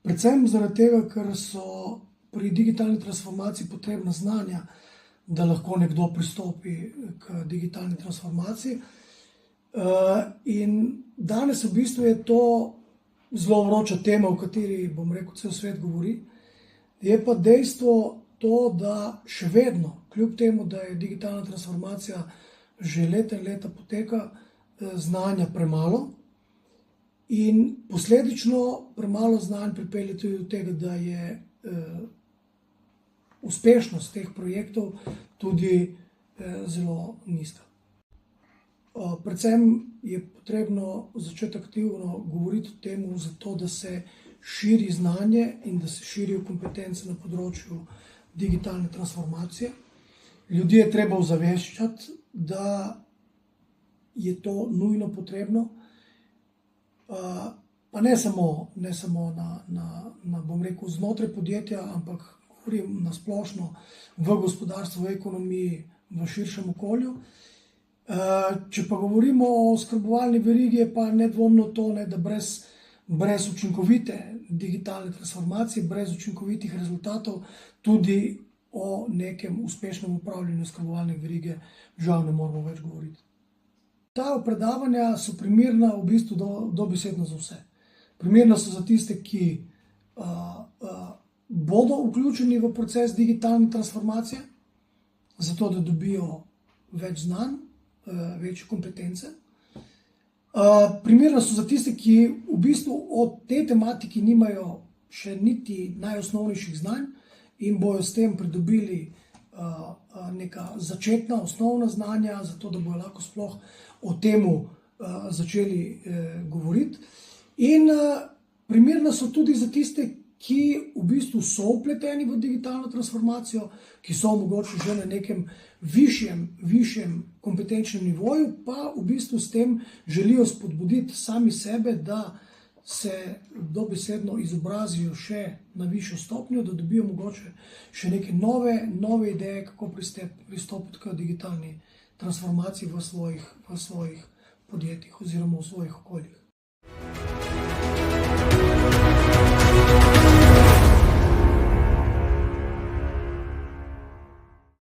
Predvsem zaradi tega, ker so pri digitalni transformaciji potrebna znanja, da lahko nekdo pristopi k digitalni transformaciji. In danes v bistvu je to zelo vroča tema, o kateri, bom rekel, cel svet govori. Je pa dejstvo to, da še vedno, kljub temu, da je digitalna transformacija že leta in leta poteka, znanja premalo. In posledično premalo znanj pripelje tudi do tega, da je uspešnost teh projektov tudi zelo nizka. Predvsem je potrebno začeti aktivno govoriti o tem, zato da se širi znanje in da se širijo kompetence na področju digitalne transformacije. Ljudi je treba ozaveščati, da je to nujno potrebno. Pa ne samo bom rekel, znotraj podjetja, ampak govorim na splošno v gospodarstvu, v ekonomiji, v širšem okolju. Če pa govorimo o oskrbovalni verigi, je pa nedvomno to, da brez učinkovite digitalne transformacije, brez učinkovitih rezultatov, tudi o nekem uspešnem upravljanju oskrbovalne verige žal ne moramo več govoriti. Ta predavanja so primerna v bistvu dobesedno za vse. Primerna so za tiste, ki bodo vključeni v proces digitalne transformacije, zato da dobijo več znanj, večje kompetence. Primerna so za tiste, ki v bistvu o tej tematiki nimajo še niti najosnovnejših znanj in bojo s tem pridobili neka začetna, osnovna znanja, zato da bojo lahko sploh o temu začeli govoriti. In primerna so tudi za tiste, ki v bistvu so vpleteni v digitalno transformacijo, ki so mogoče že na nekem višjem kompetenčnem nivoju, pa v bistvu s tem želijo spodbuditi sami sebe, da se dobesedno izobrazijo še na višjo stopnjo, da dobijo mogoče še neke nove ideje, kako pristopiti k digitalni transformaciji v svojih podjetjih oziroma v svojih okoljih.